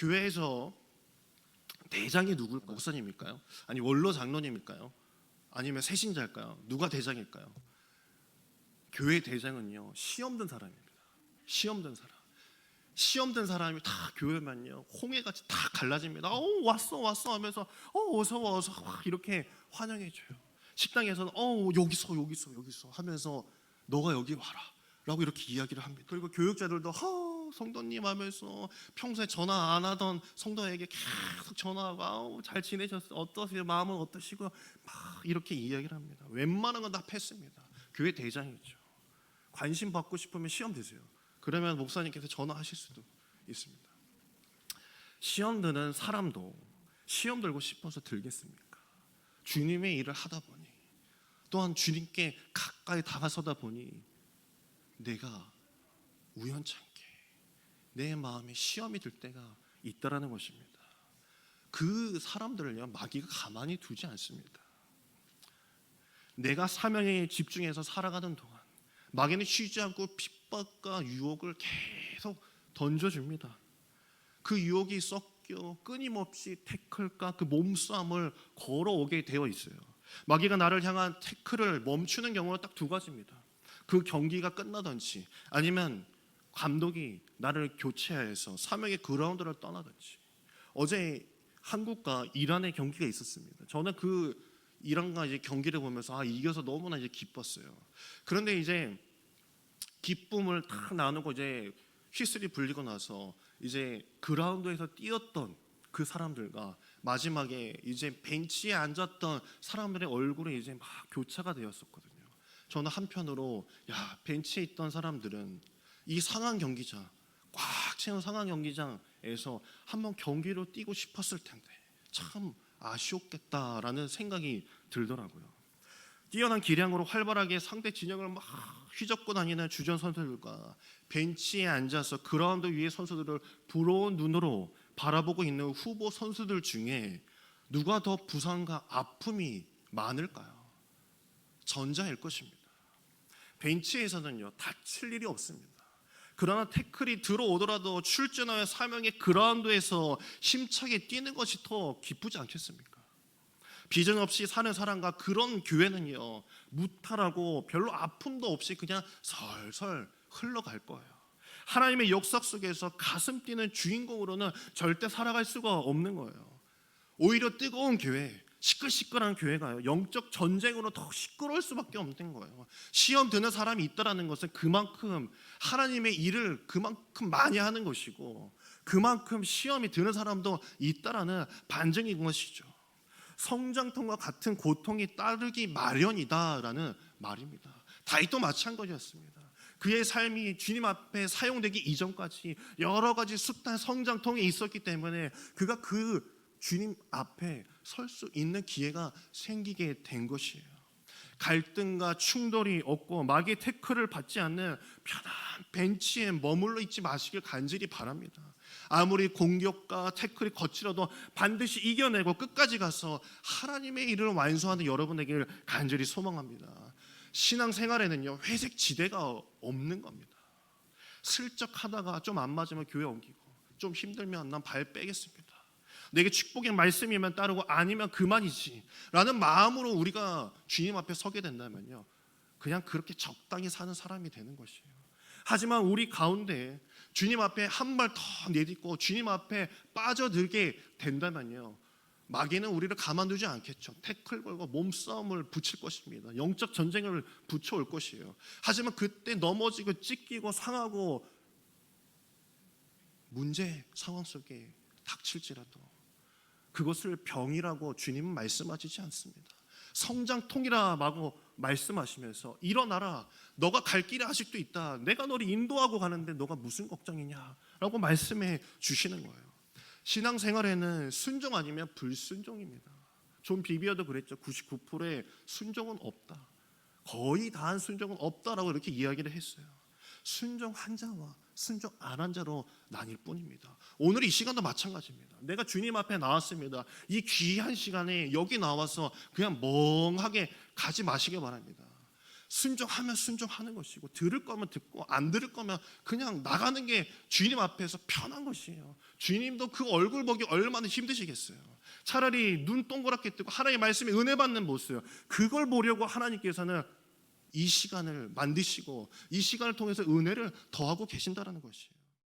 교회에서 대장이 누굴까요? 목사님일까요? 아니 원로 장로님일까요? 아니면 새신자일까요? 누가 대장일까요? 교회 대장은요, 시험 든 사람입니다. 시험 든 사람. 시험 든 사람이 다 교회만요 홍해같이 다 갈라집니다. 왔어 하면서 어서 와 이렇게 환영해줘요. 식당에서는 여기 있어 하면서 너가 여기 와라 라고 이렇게 이야기를 합니다. 그리고 교육자들도 성도님 하면서 평소에 전화 안 하던 성도에게 계속 전화하고 잘 지내셨어요? 어떠세요? 마음은 어떠시고? 막 이렇게 이야기를 합니다. 웬만한 건 다 패스입니다. 교회 대장이죠. 관심 받고 싶으면 시험 드세요. 그러면 목사님께서 전화하실 수도 있습니다. 시험 드는 사람도 시험 들고 싶어서 들겠습니까? 주님의 일을 하다 보니, 또한 주님께 가까이 다가서다 보니 내가 우연찮게 내 마음에 시험이 들 때가 있다라는 것입니다. 그 사람들을요 마귀가 가만히 두지 않습니다. 내가 사명에 집중해서 살아가는 동안 마귀는 쉬지 않고 핍박과 유혹을 계속 던져줍니다. 그 유혹이 섞여 끊임없이 태클과 그 몸싸움을 걸어오게 되어 있어요. 마귀가 나를 향한 태클을 멈추는 경우는 딱 두 가지입니다. 그 경기가 끝나든지 아니면 감독이 나를 교체해서 사명의 그라운드를 떠나든지. 어제 한국과 이란의 경기가 있었습니다. 저는 그 이란과 이제 경기를 보면서 이겨서 너무나 이제 기뻤어요. 그런데 이제 기쁨을 다 나누고 이제 휘슬이 불리고 나서 이제 그라운드에서 뛰었던 그 사람들과 마지막에 이제 벤치에 앉았던 사람들의 얼굴이 이제 막 교차가 되었었거든요. 저는 한편으로 벤치에 있던 사람들은 이 상황 경기장, 꽉 채운 상황 경기장에서 한번 경기로 뛰고 싶었을 텐데 참 아쉬웠겠다라는 생각이 들더라고요. 뛰어난 기량으로 활발하게 상대 진영을 막 휘젓고 다니는 주전 선수들과 벤치에 앉아서 그라운드 위의 선수들을 부러운 눈으로 바라보고 있는 후보 선수들 중에 누가 더 부상과 아픔이 많을까요? 전자일 것입니다. 벤치에서는요 다칠 일이 없습니다. 그러나 태클이 들어오더라도 출전하여 사명의 그라운드에서 힘차게 뛰는 것이 더 기쁘지 않겠습니까? 비전 없이 사는 사람과 그런 교회는요 무탈하고 별로 아픔도 없이 그냥 설설 흘러갈 거예요. 하나님의 역사 속에서 가슴 뛰는 주인공으로는 절대 살아갈 수가 없는 거예요. 오히려 뜨거운 교회, 시끌시끌한 교회가요 영적 전쟁으로 더 시끄러울 수밖에 없는 거예요. 시험 드는 사람이 있다라는 것은 그만큼 하나님의 일을 그만큼 많이 하는 것이고 그만큼 시험이 드는 사람도 있다라는 반증인 것이죠. 성장통과 같은 고통이 따르기 마련이다라는 말입니다. 다윗도 마찬가지였습니다. 그의 삶이 주님 앞에 사용되기 이전까지 여러 가지 숱한 성장통이 있었기 때문에 그가 그 주님 앞에 설 수 있는 기회가 생기게 된 것이에요. 갈등과 충돌이 없고 마귀의 태클을 받지 않는 편한 벤치에 머물러 있지 마시길 간절히 바랍니다. 아무리 공격과 태클이 거칠어도 반드시 이겨내고 끝까지 가서 하나님의 일을 완수하는 여러분에게 간절히 소망합니다. 신앙생활에는요 회색 지대가 없는 겁니다. 슬쩍 하다가 좀 안 맞으면 교회 옮기고 좀 힘들면 난 발 빼겠습니다. 내게 축복의 말씀이면 따르고 아니면 그만이지 라는 마음으로 우리가 주님 앞에 서게 된다면요 그냥 그렇게 적당히 사는 사람이 되는 것이에요. 하지만 우리 가운데 주님 앞에 한 발 더 내딛고 주님 앞에 빠져들게 된다면요 마귀는 우리를 가만두지 않겠죠. 태클 걸고 몸싸움을 붙일 것입니다. 영적 전쟁을 붙여올 것이에요. 하지만 그때 넘어지고 찢기고 상하고 문제 상황 속에 닥칠지라도 그것을 병이라고 주님은 말씀하시지 않습니다. 성장통이라고 말씀하시면서 일어나라, 너가 갈 길이 아직도 있다, 내가 너를 인도하고 가는데 너가 무슨 걱정이냐라고 말씀해 주시는 거예요. 신앙생활에는 순종 아니면 불순종입니다. 존 비비어도 그랬죠. 99%의 순종은 없다, 거의 다한 순종은 없다라고 이렇게 이야기를 했어요. 순종한 자와 순종 안 한 자로 나뉠 뿐입니다. 오늘 이 시간도 마찬가지입니다. 내가 주님 앞에 나왔습니다. 이 귀한 시간에 여기 나와서 그냥 멍하게 가지 마시기 바랍니다. 순종하면 순종하는 것이고, 들을 거면 듣고 안 들을 거면 그냥 나가는 게 주님 앞에서 편한 것이에요. 주님도 그 얼굴 보기 얼마나 힘드시겠어요. 차라리 눈 동그랗게 뜨고 하나님의 말씀에 은혜 받는 모습, 그걸 보려고 하나님께서는 이 시간을 만드시고 이 시간을 통해서 은혜를 더하고 계신다라는 것이에요.